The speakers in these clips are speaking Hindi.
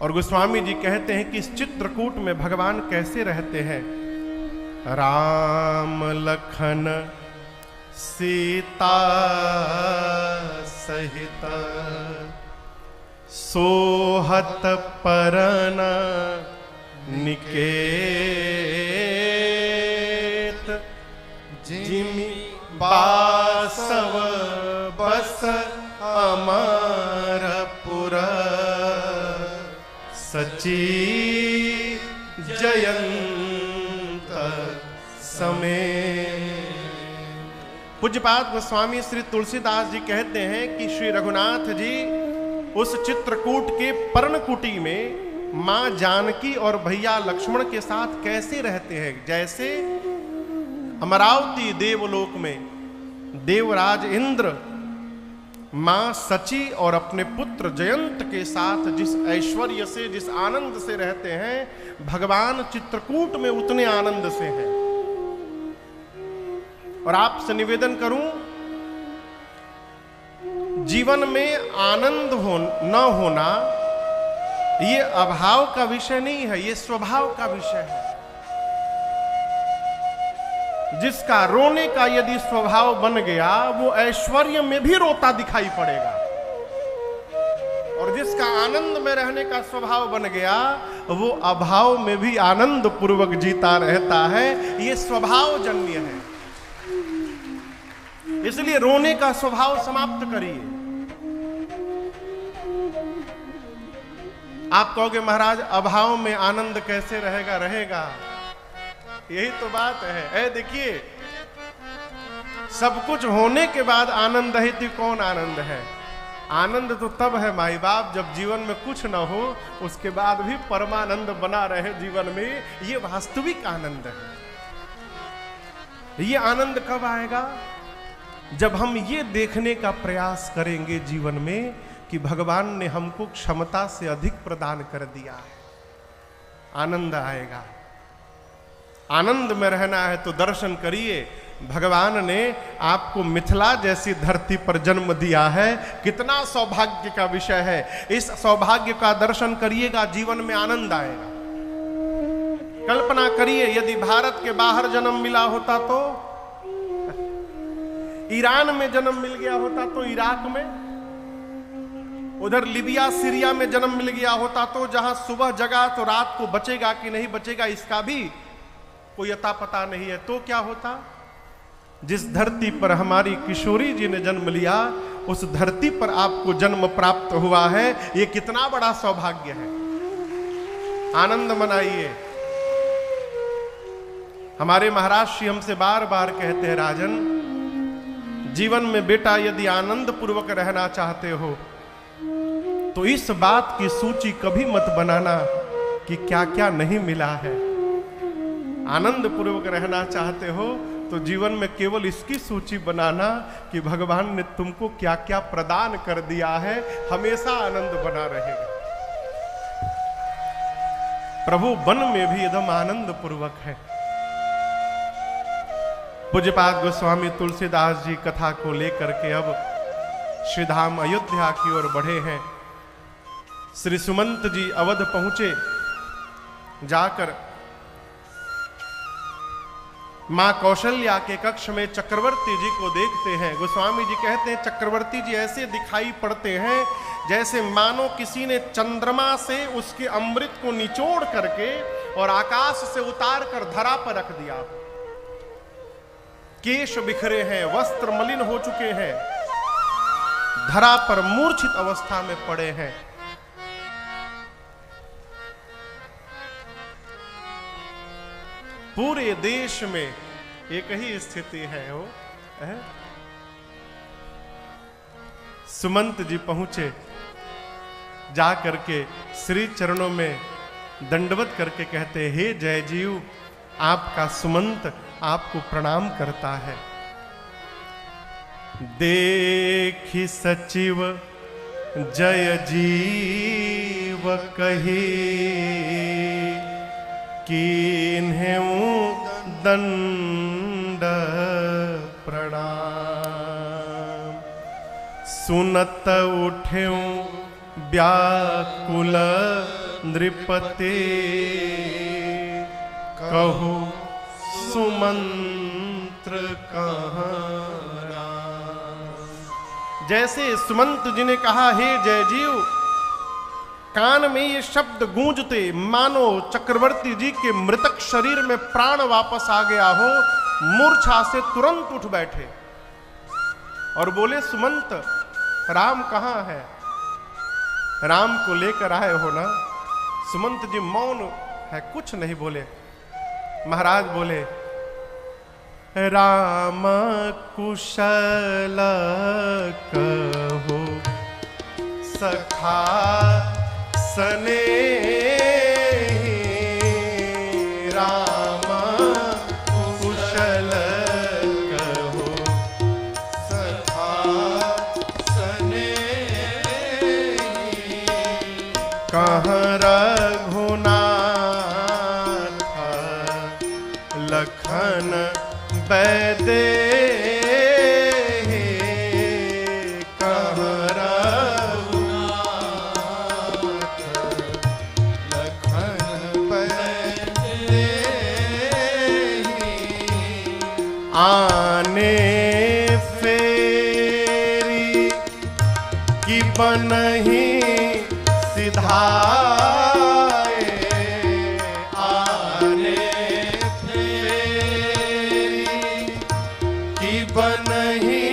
और गोस्वामी जी कहते हैं कि इस चित्रकूट में भगवान कैसे रहते हैं। राम लखन सीता सहित सोहत परन निकेत, जिमि बासव बस अमरपुर, सची जयंत समेत। पूज्यपाद गोस्वामी श्री तुलसीदास जी कहते हैं कि श्री रघुनाथ जी उस चित्रकूट के पर्णकुटी में मां जानकी और भैया लक्ष्मण के साथ कैसे रहते हैं। जैसे अमरावती देवलोक में देवराज इंद्र मां सची और अपने पुत्र जयंत के साथ जिस ऐश्वर्य से, जिस आनंद से रहते हैं, भगवान चित्रकूट में उतने आनंद से हैं। और आपसे निवेदन करूं, जीवन में आनंद न होना ये अभाव का विषय नहीं है, ये स्वभाव का विषय है। जिसका रोने का यदि स्वभाव बन गया वो ऐश्वर्य में भी रोता दिखाई पड़ेगा, और जिसका आनंद में रहने का स्वभाव बन गया वो अभाव में भी आनंद पूर्वक जीता रहता है। ये स्वभाव जन्य है। इसलिए रोने का स्वभाव समाप्त करिए। आप कहोगे महाराज अभाव में आनंद कैसे रहेगा? रहेगा, यही तो बात है। देखिए, सब कुछ होने के बाद आनंद है तो कौन आनंद है? आनंद तो तब है माई बाप जब जीवन में कुछ ना हो, उसके बाद भी परमानंद बना रहे जीवन में। ये वास्तविक आनंद है। ये आनंद कब आएगा? जब हम ये देखने का प्रयास करेंगे जीवन में कि भगवान ने हमको क्षमता से अधिक प्रदान कर दिया है, आनंद आएगा। आनंद में रहना है तो दर्शन करिए। भगवान ने आपको मिथिला जैसी धरती पर जन्म दिया है, कितना सौभाग्य का विषय है। इस सौभाग्य का दर्शन करिएगा, जीवन में आनंद आएगा। कल्पना करिए यदि भारत के बाहर जन्म मिला होता तो, ईरान में जन्म मिल गया होता तो, इराक में, उधर लिबिया सीरिया में जन्म मिल गया होता तो, जहां सुबह जगा तो रात को बचेगा कि नहीं बचेगा इसका भी कोई अता पता नहीं है, तो क्या होता? जिस धरती पर हमारी किशोरी जी ने जन्म लिया, उस धरती पर आपको जन्म प्राप्त हुआ है। ये कितना बड़ा सौभाग्य है। आनंद मनाइए। हमारे महाराज श्री हमसे बार बार कहते हैं, राजन, जीवन में बेटा यदि आनंद पूर्वक रहना चाहते हो तो इस बात की सूची कभी मत बनाना कि क्या क्या नहीं मिला है। आनंद पूर्वक रहना चाहते हो तो जीवन में केवल इसकी सूची बनाना कि भगवान ने तुमको क्या क्या प्रदान कर दिया है। हमेशा आनंद बना रहेगा। प्रभु वन में भी एकदम आनंद पूर्वक है। पूज्यपाद गोस्वामी तुलसीदास जी कथा को लेकर के अब श्रीधाम अयोध्या की ओर बढ़े हैं। श्री सुमंत जी अवध पहुंचे, जाकर मां कौशल्या के कक्ष में चक्रवर्ती जी को देखते हैं। गोस्वामी जी कहते हैं चक्रवर्ती जी ऐसे दिखाई पड़ते हैं जैसे मानो किसी ने चंद्रमा से उसके अमृत को निचोड़ करके और आकाश से उतार कर धरा पर रख दिया। केश बिखरे हैं, वस्त्र मलिन हो चुके हैं, धरा पर मूर्छित अवस्था में पड़े हैं। पूरे देश में एक ही स्थिति है वो है? सुमंत जी पहुंचे, जा करके श्री चरणों में दंडवत करके कहते, हे जय जीव, आपका सुमंत आपको प्रणाम करता है। देखि सचिव जय जीव कही, कीन्हेऊ दंड प्रणाम। सुनत उठेऊ व्याकुल नृपते कहो सुमंत्र कहाँ। जैसे सुमंत जी ने कहा, हे जय जीव, कान में ये शब्द गूंजते मानो चक्रवर्ती जी के मृतक शरीर में प्राण वापस आ गया हो, मूर्छा से तुरंत उठ बैठे और बोले, सुमंत राम कहाँ है? राम को लेकर आए हो ना? सुमंत जी मौन है, कुछ नहीं बोले। महाराज बोले, राम कुशल कहो सखा सने, राम कुशल कहो सखा सने, कहाँ रघुनाथ लखन बैदे, कहाँ रघुनाथ लखन बैदे, आने फेरी की बनही सिधाए, आने फेरी की बनही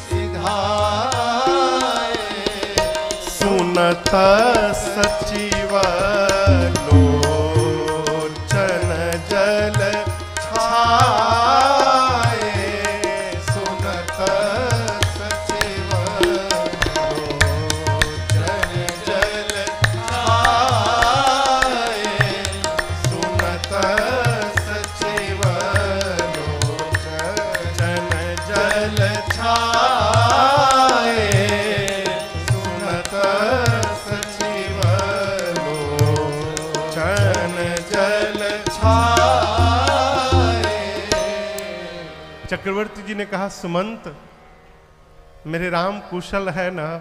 सिधाए, सुनत सचिव लोचन जल छाए, सुनत सचिव लोचन जल छाए, सुनत सचिव लोचन जल छाए, सुनत सचिव लोचन जल छाए। चक्रवर्ती जी ने कहा, सुमंत मेरे राम कुशल है ना?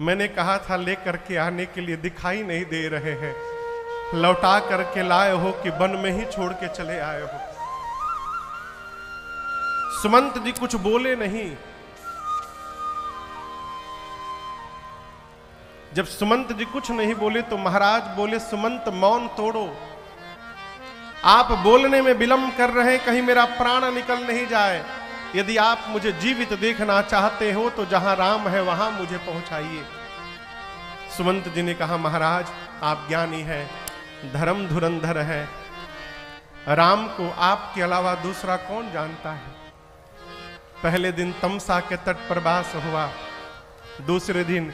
मैंने कहा था लेकर के आने के लिए, दिखाई नहीं दे रहे हैं। लौटा करके लाए हो कि वन में ही छोड़ के चले आए हो? सुमंत जी कुछ बोले नहीं। जब सुमंत जी कुछ नहीं बोले तो महाराज बोले, सुमंत मौन तोड़ो, आप बोलने में विलंब कर रहे हैं, कहीं मेरा प्राण निकल नहीं जाए। यदि आप मुझे जीवित देखना चाहते हो तो जहां राम है वहां मुझे पहुंचाइए। सुमंत जी ने कहा, महाराज आप ज्ञानी हैं, धर्म धुरंधर है, राम को आपके अलावा दूसरा कौन जानता है? पहले दिन तमसा के तट पर वास हुआ, दूसरे दिन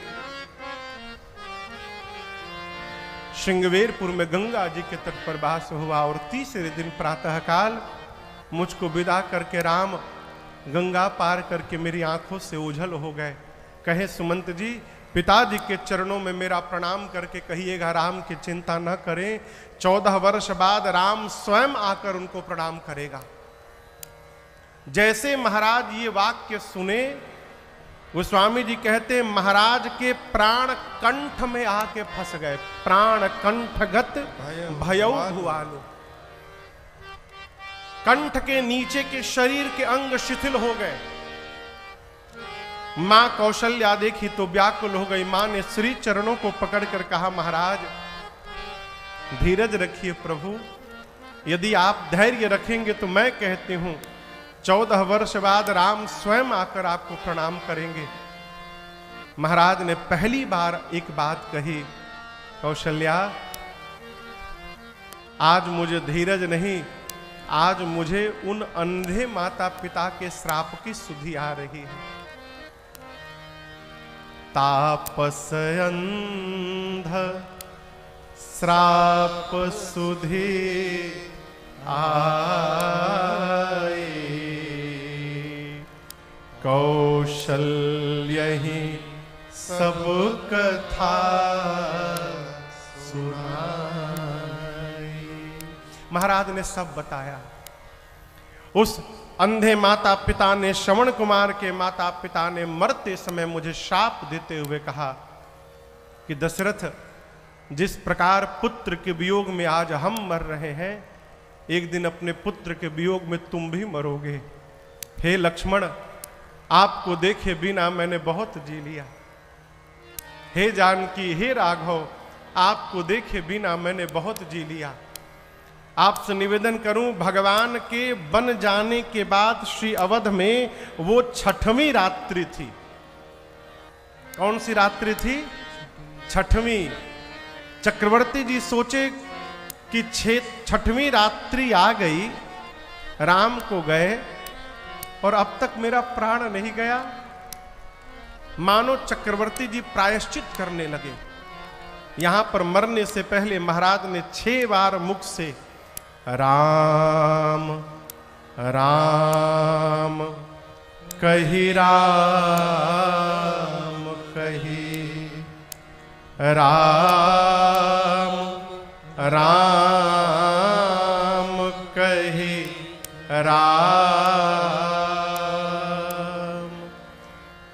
श्रृंगवेरपुर में गंगा जी के तट पर वास हुआ, और तीसरे दिन प्रातःकाल मुझको विदा करके राम गंगा पार करके मेरी आंखों से ओझल हो गए। कहे सुमंत जी, पिताजी के चरणों में मेरा प्रणाम करके कहिएगा राम की चिंता न करें, 14 वर्ष बाद राम स्वयं आकर उनको प्रणाम करेगा। जैसे महाराज ये वाक्य सुने, गोस्वामी जी कहते महाराज के प्राण कंठ में आके फंस गए। प्राण कंठगत भयौ भुआलो, कंठ के नीचे के शरीर के अंग शिथिल हो गए। मां कौशल्या देखी तो व्याकुल हो गई। मां ने श्री चरणों को पकड़कर कहा, महाराज धीरज रखिए प्रभु, यदि आप धैर्य रखेंगे तो मैं कहती हूं 14 वर्ष बाद राम स्वयं आकर आपको प्रणाम करेंगे। महाराज ने पहली बार एक बात कही, कौशल्या आज मुझे धीरज नहीं, आज मुझे उन अंधे माता पिता के श्राप की सुधि आ रही है। तापस अंध श्राप सुधि आए, कौशल्य ही सब कथा सुनाई। महाराज ने सब बताया। उस अंधे माता पिता ने, श्रवण कुमार के माता पिता ने मरते समय मुझे शाप देते हुए कहा कि दशरथ जिस प्रकार पुत्र के वियोग में आज हम मर रहे हैं, एक दिन अपने पुत्र के वियोग में तुम भी मरोगे। हे लक्ष्मण, आपको देखे बिना मैंने बहुत जी लिया। हे जानकी, हे राघव, आपको देखे बिना मैंने बहुत जी लिया। आपसे निवेदन करूं, भगवान के बन जाने के बाद श्री अवध में वो 6वीं रात्रि थी। कौन सी रात्रि थी? 6वीं। चक्रवर्ती जी सोचे कि 6वीं रात्रि आ गई, राम को गए और अब तक मेरा प्राण नहीं गया। मानो चक्रवर्ती जी प्रायश्चित करने लगे। यहां पर मरने से पहले महाराज ने 6 बार मुख से राम राम कही, राम कही, राम राम कही, राम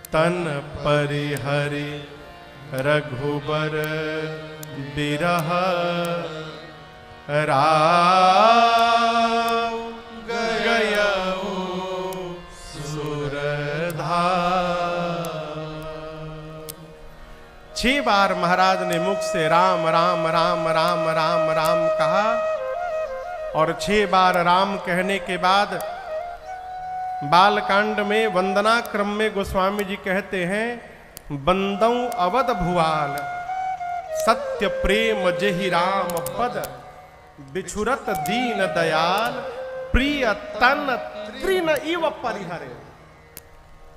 तन परिहरि रघुबर बिरह, राम गयऊ सुरधार। 6 बार महाराज ने मुख से राम राम राम राम राम राम कहा और 6 बार राम कहने के बाद बालकांड में वंदना क्रम में गोस्वामी जी कहते हैं, बंदौ अवध भुआल सत्य प्रेम जेहि राम पद, बिछुरत दीन दयाल प्रिय तन तृण इव परिहरे।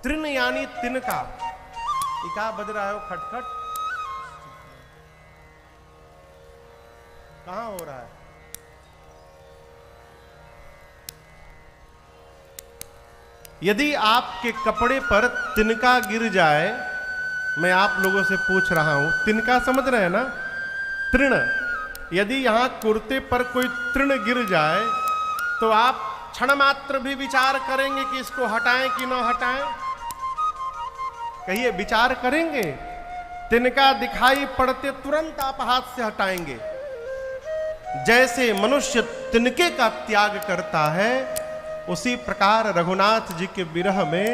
तृण यानी तिनका। इका बज रहा है खटखट, कहां हो रहा है? यदि आपके कपड़े पर तिनका गिर जाए, मैं आप लोगों से पूछ रहा हूं, तिनका समझ रहे हैं ना? तृण। यदि यहां कुर्ते पर कोई तृण गिर जाए तो आप क्षण मात्र भी विचार करेंगे कि इसको हटाएं कि न हटाएं? कहिए, विचार करेंगे? तिनका दिखाई पड़ते तुरंत आप हाथ से हटाएंगे। जैसे मनुष्य तिनके का त्याग करता है, उसी प्रकार रघुनाथ जी के विरह में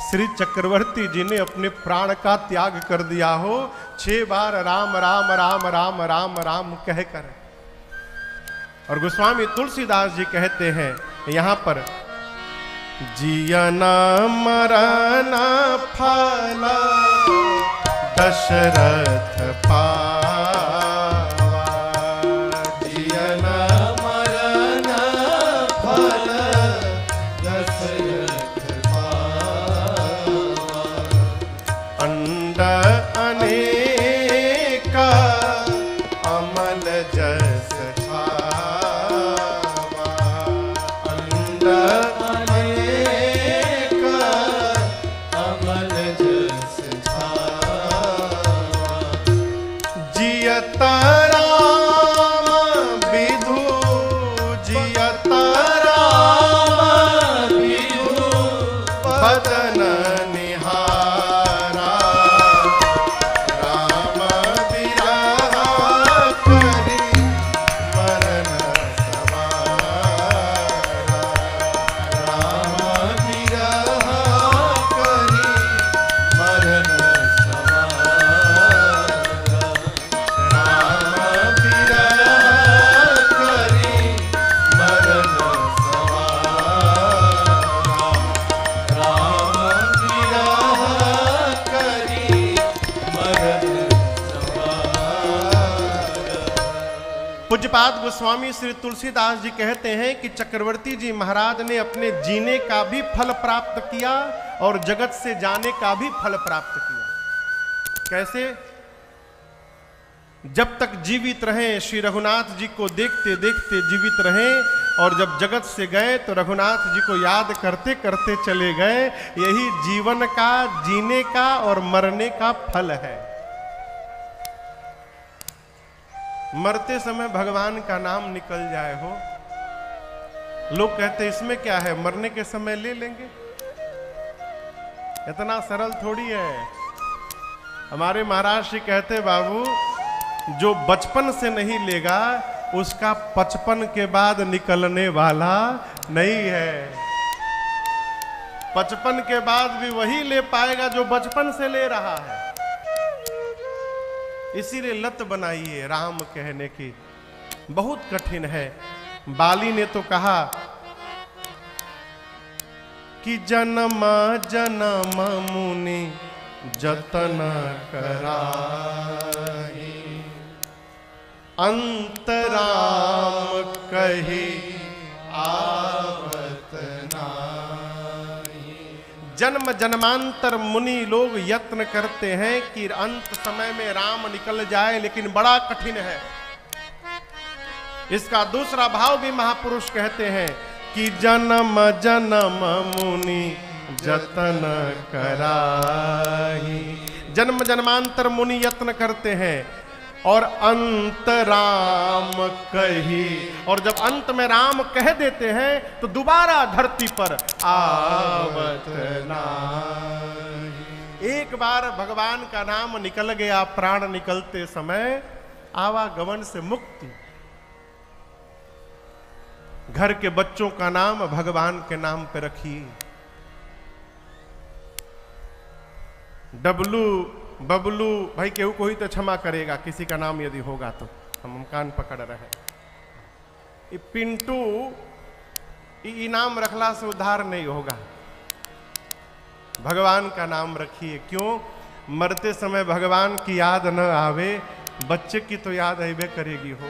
श्री चक्रवर्ती जी ने अपने प्राण का त्याग कर दिया हो। 6 बार राम राम राम राम राम राम कहकर। और गोस्वामी तुलसीदास जी कहते हैं यहां पर, जियन मरन फल दशरथ पावा, जियन मरन फल दशरथ पावा, अंड अनेका अमल जस छावा, अंड अनेका अमल जस छावा, जियत राम विधु, जियत राम विधु बदन निहारा, राम विरह करि मरन सवारा, राम विरह करि मरन सवारा, राम विरह करि मरन सवारा, राम विरह करि मरन सवारा। पूज्यपाद गोस्वामी श्री तुलसीदास जी कहते हैं कि चक्रवर्ती जी महाराज ने अपने जीने का भी फल प्राप्त किया और जगत से जाने का भी फल प्राप्त किया। कैसे? जब तक जीवित रहे श्री रघुनाथ जी को देखते देखते जीवित रहे, और जब जगत से गए तो रघुनाथ जी को याद करते करते चले गए। यही जीवन का, जीने का और मरने का फल है। मरते समय भगवान का नाम निकल जाए हो, लोग कहते इसमें क्या है, मरने के समय ले लेंगे। इतना सरल थोड़ी है। हमारे महाराज जी कहते, बाबू जो बचपन से नहीं लेगा उसका 55 के बाद निकलने वाला नहीं है। 55 के बाद भी वही ले पाएगा जो बचपन से ले रहा है। इसीलिए लत बनाइए राम कहने की, बहुत कठिन है। बाली ने तो कहा कि जन्म जन्म मुनि जतन कराही, अंतराम कही आवत नाही। जन्म जन्मांतर मुनि लोग यत्न करते हैं कि अंत समय में राम निकल जाए, लेकिन बड़ा कठिन है। इसका दूसरा भाव भी महापुरुष कहते हैं कि जन्म जन्म मुनि जतन कराही। जन्म जन्मांतर मुनि यत्न करते हैं और अंत राम कही, और जब अंत में राम कह देते हैं तो दोबारा धरती पर आवत नाही। एक बार भगवान का नाम निकल गया, प्राण निकलते समय आवागमन से मुक्ति। घर के बच्चों का नाम भगवान के नाम पे रखिए। डबलू बबलू भाई केहू को ही तो क्षमा करेगा, किसी का नाम यदि होगा तो हम कान पकड़ रहे। पिंटू इनाम रखला से उद्धार नहीं होगा। भगवान का नाम रखिए। क्यों? मरते समय भगवान की याद न आवे, बच्चे की तो याद आवे करेगी हो।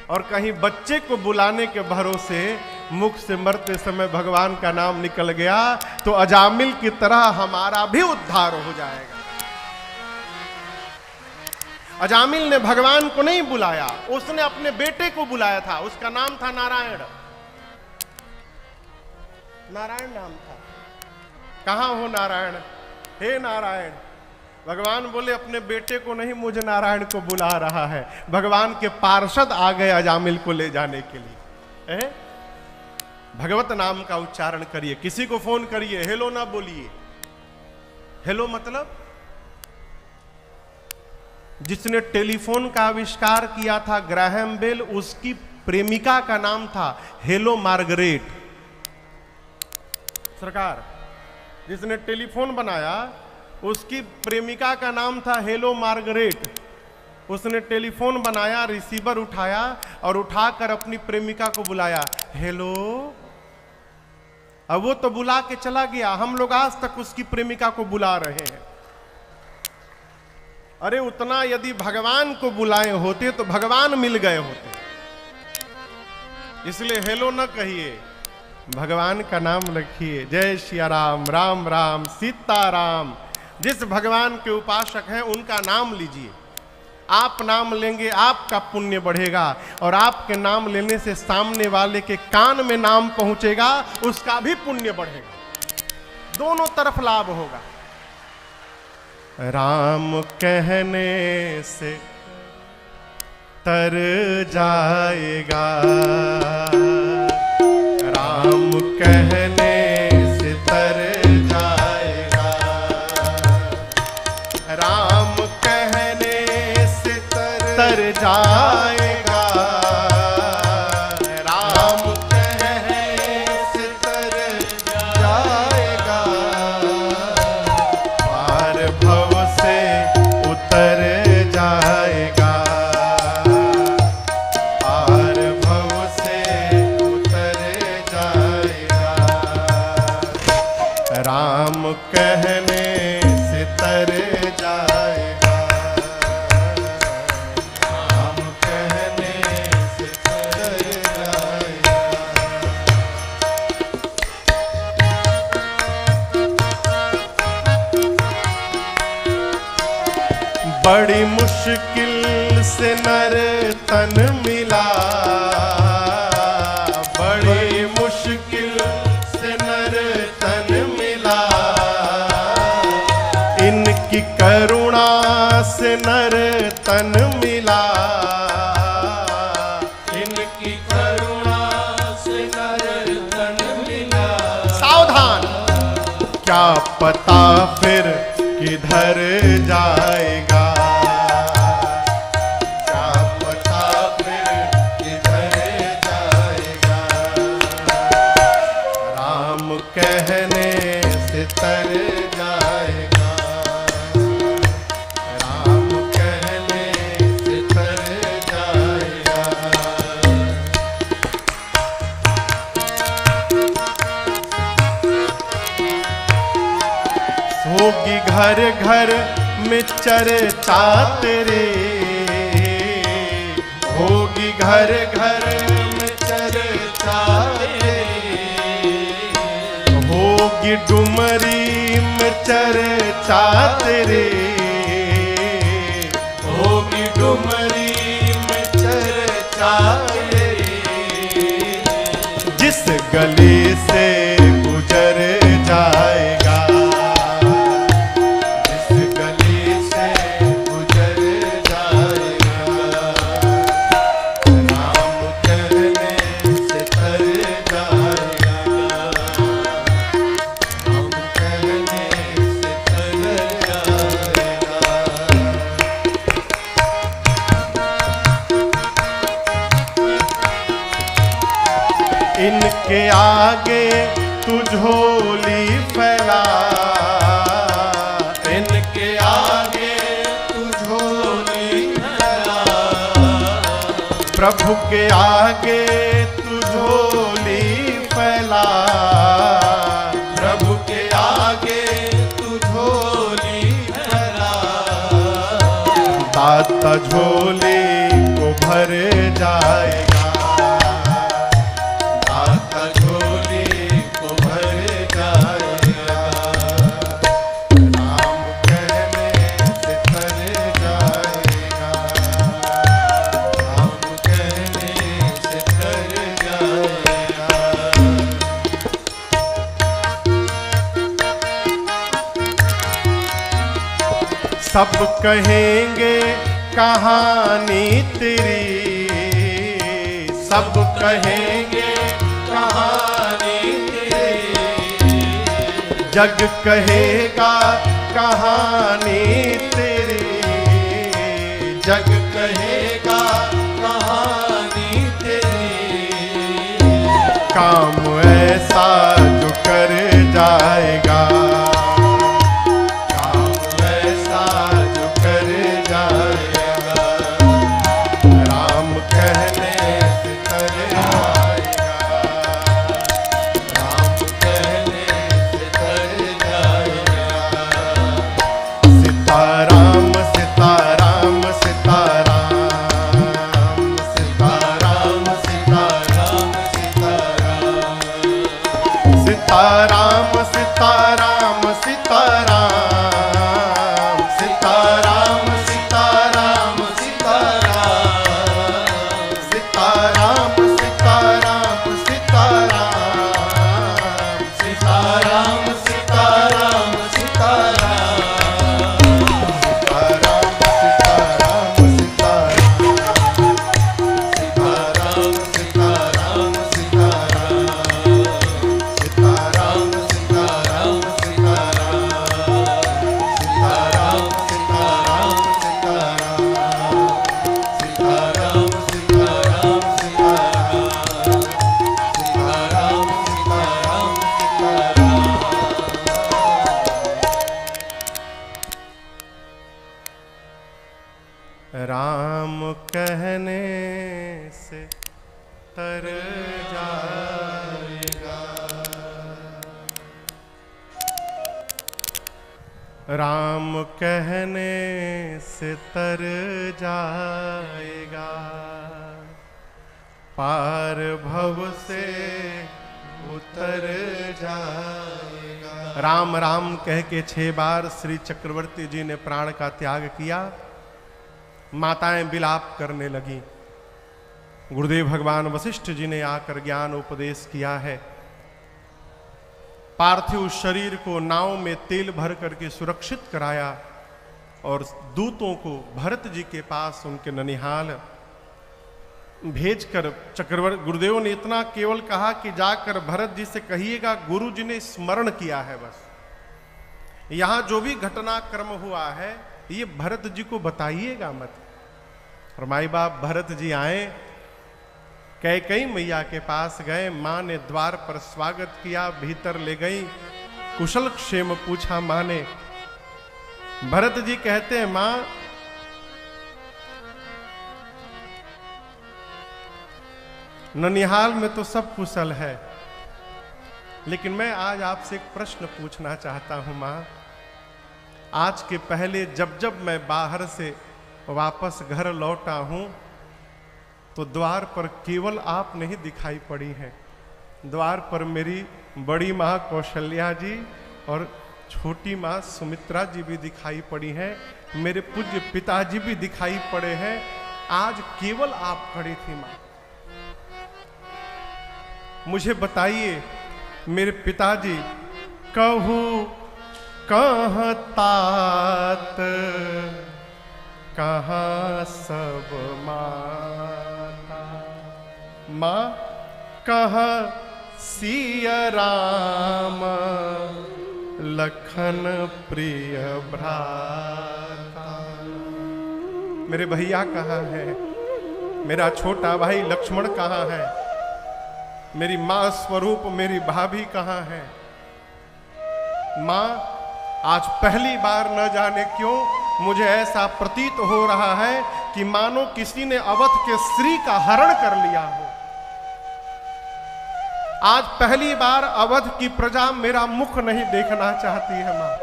और कहीं बच्चे को बुलाने के भरोसे मुख से मरते समय भगवान का नाम निकल गया तो अजामिल की तरह हमारा भी उद्धार हो जाएगा। अजामिल ने भगवान को नहीं बुलाया, उसने अपने बेटे को बुलाया था। उसका नाम था नारायण। नारायण नाम था। कहां हो नारायण? हे नारायण। भगवान बोले अपने बेटे को नहीं, मुझे नारायण को बुला रहा है। भगवान के पार्षद आ गए अजामिल को ले जाने के लिए। भगवत नाम का उच्चारण करिए। किसी को फोन करिए, हेलो ना बोलिए। हेलो मतलब जिसने टेलीफोन का आविष्कार किया था ग्राहम बेल, उसकी प्रेमिका का नाम था हेलो मार्गरेट। सरकार, जिसने टेलीफोन बनाया उसकी प्रेमिका का नाम था हेलो मार्गरेट। उसने टेलीफोन बनाया, रिसीवर उठाया और उठाकर अपनी प्रेमिका को बुलाया, हेलो। अब वो तो बुला के चला गया, हम लोग आज तक उसकी प्रेमिका को बुला रहे हैं। अरे उतना यदि भगवान को बुलाए होते तो भगवान मिल गए होते। इसलिए हेलो न कहिए, भगवान का नाम रखिए। जय सिया राम, राम राम सीताराम। जिस भगवान के उपासक हैं उनका नाम लीजिए। आप नाम लेंगे आपका पुण्य बढ़ेगा, और आपके नाम लेने से सामने वाले के कान में नाम पहुंचेगा, उसका भी पुण्य बढ़ेगा। दोनों तरफ लाभ होगा। राम कहने से तर जाएगा, राम कहने से तर जाएगा, राम कहने से तर जाएगा, राम कहने से तर जाएगा, पार भव से उतर जाएगा, पार भव से उतर जाएगा, राम कहने से तर जाएगा, राम कहने से तर जाएगा। बड़ी मुश्किल से नर तन मिला, बड़ी मुश्किल से नर तन मिला, इनकी करुणा से नर तन मिला, इनकी करुणा से नर तन मिला। सावधान, क्या पता फिर किधर जाएगा, घर में चर्चा तेरे, होगी घर घर में चर्चा तेरे, होगी डुमरी में चर्चा तेरे, होगी डुमरी में चर्चा तेरे, जिस गली से गुजर जाएगा, जिस गली से गुजर जाएगा, राम कहने से तर जाएगा, राम कहने से तर जाएगा। इनके आगे तू झोली फैला, इनके आगे तू झोली फैला, प्रभु के आगे तू झोली फैला, प्रभु के आगे तू झोली फैला, दाता झोली को भर जाएगा, सब कहेंगे कहानी तेरी, सब कहेंगे कहानी तेरी, जग कहेगा कहानी तेरी, जग कहेगा कहानी तेरी, काम ऐसा जो कर जाएगा, राम कहने से तर जाएगा, राम कहने से तर जाएगा, पार भव से उतर जाएगा। राम राम कह के 6 बार श्री चक्रवर्ती जी ने प्राण का त्याग किया। माताएं विलाप करने लगी। गुरुदेव भगवान वशिष्ठ जी ने आकर ज्ञान उपदेश किया है। पार्थिव शरीर को नाव में तेल भर करके सुरक्षित कराया और दूतों को भरत जी के पास उनके ननिहाल भेजकर चक्रवर्ती गुरुदेव ने इतना केवल कहा कि जाकर भरत जी से कहिएगा गुरु जी ने स्मरण किया है, बस यहां जो भी घटनाक्रम हुआ है ये भरत जी को बताइएगा मत। और माई बाप भरत जी आए, कैकेयी मैया के पास गए। माँ ने द्वार पर स्वागत किया, भीतर ले गई, कुशल क्षेम पूछा माँ ने। भरत जी कहते हैं माँ ननिहाल में तो सब कुशल है, लेकिन मैं आज आपसे एक प्रश्न पूछना चाहता हूं माँ। आज के पहले जब जब मैं बाहर से वापस घर लौटा हूं तो द्वार पर केवल आप नहीं दिखाई पड़ी हैं, द्वार पर मेरी बड़ी माँ कौशल्या जी और छोटी माँ सुमित्रा जी भी दिखाई पड़ी हैं, मेरे पूज्य पिताजी भी दिखाई पड़े हैं। आज केवल आप खड़ी थी माँ। मुझे बताइए मेरे पिताजी, कहू कहाँ तात कहाँ सब माता, माँ कहाँ सिया राम लखन प्रिय भ्राता। मेरे भैया कहाँ है, मेरा छोटा भाई लक्ष्मण कहाँ है, मेरी माँ स्वरूप मेरी भाभी कहाँ है। माँ आज पहली बार न जाने क्यों मुझे ऐसा प्रतीत हो रहा है कि मानो किसी ने अवध के श्री का हरण कर लिया हो। आज पहली बार अवध की प्रजा मेरा मुख नहीं देखना चाहती है माँ।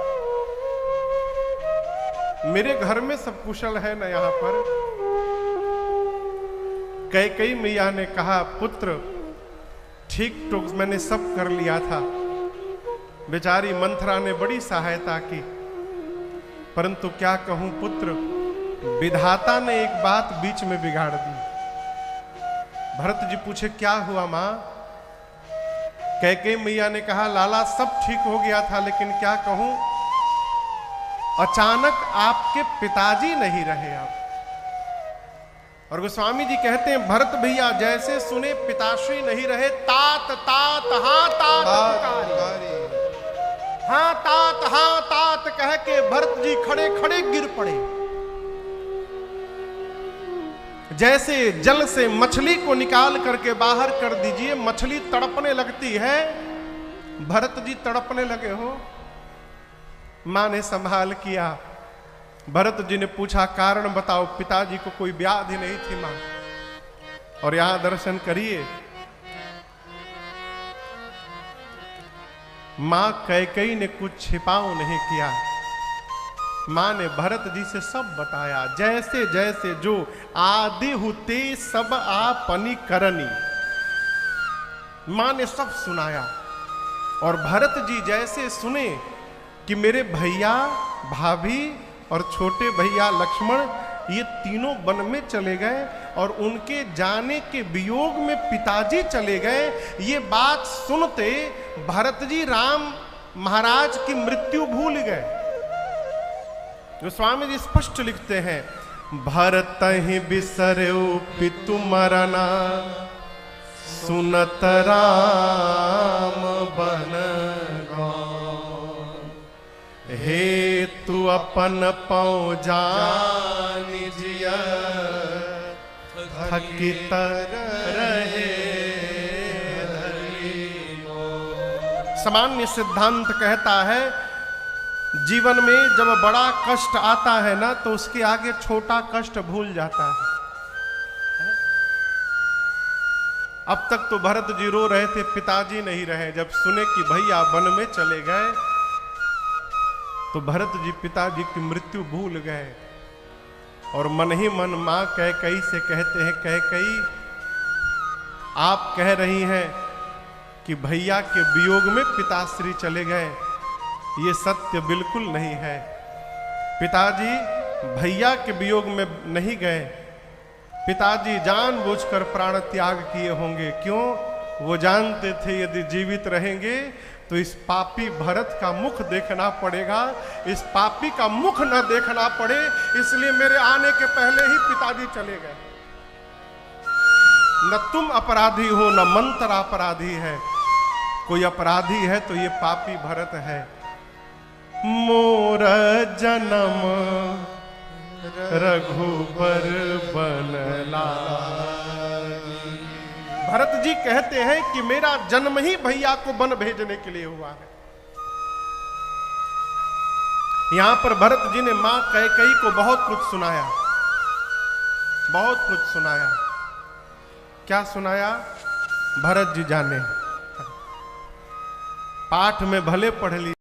मेरे घर में सब कुशल है ना यहाँ पर। कैकेयी मैया ने कहा, पुत्र ठीक तो मैंने सब कर लिया था। बेचारी मंथरा ने बड़ी सहायता की, परंतु क्या कहूं पुत्र, विधाता ने एक बात बीच में बिगाड़ दी। भरत जी पूछे क्या हुआ मां? कैकेयी मैया ने कहा, लाला सब ठीक हो गया था, लेकिन क्या कहूं, अचानक आपके पिताजी नहीं रहे आप। और गोस्वामी जी कहते हैं, भरत भैया जैसे सुने पिताश्री नहीं रहे, तात तात हाँ तात पुकारे, हाँ तात कह के भरत जी खड़े खड़े गिर पड़े। जैसे जल से मछली को निकाल करके बाहर कर दीजिए, मछली तड़पने लगती है, भरत जी तड़पने लगे हो। मां ने संभाल किया। भरत जी ने पूछा कारण बताओ, पिताजी को कोई व्याधि नहीं थी मां। और यहां दर्शन करिए, मां कैकेयी ने कुछ छिपाव नहीं किया। मां ने भरत जी से सब बताया, जैसे जैसे जो आदि हुते सब आपनी करनी, मां ने सब सुनाया। और भरत जी जैसे सुने कि मेरे भैया भाभी और छोटे भैया लक्ष्मण ये तीनों वन में चले गए और उनके जाने के वियोग में पिताजी चले गए, ये बात सुनते भरत जी राम महाराज की मृत्यु भूल गए। गोस्वामी जी स्पष्ट लिखते हैं, भरत ही बिसर्यो पितु मरना, सुनत राम बन हे तू अपन पौ जानि जिया, थकित रहे। सामान्य सिद्धांत कहता है, जीवन में जब बड़ा कष्ट आता है ना, तो उसके आगे छोटा कष्ट भूल जाता है। अब तक तो भरत जी रो रहे थे, पिताजी नहीं रहे। जब सुने कि भैया वन में चले गए, तो भरत जी पिताजी की मृत्यु भूल गए। और मन ही मन मां कैकेयी से कहते हैं, कैकेयी आप कह रही हैं कि भैया के वियोग में पिताश्री चले गए, ये सत्य बिल्कुल नहीं है। पिताजी भैया के वियोग में नहीं गए, पिताजी जानबूझकर प्राण त्याग किए होंगे। क्यों? वो जानते थे यदि जीवित रहेंगे तो इस पापी भरत का मुख देखना पड़ेगा, इस पापी का मुख न देखना पड़े, इसलिए मेरे आने के पहले ही पिताजी चले गए। न तुम अपराधी हो न मंत्र अपराधी है, कोई अपराधी है तो ये पापी भरत है। मोर जन्म रघुबर बनला, भरत जी कहते हैं कि मेरा जन्म ही भैया को वन भेजने के लिए हुआ है। यहां पर भरत जी ने मां कैकेयी को बहुत कुछ सुनाया, बहुत कुछ सुनाया। क्या सुनाया भरत जी जाने, पाठ में भले पढ़ ली।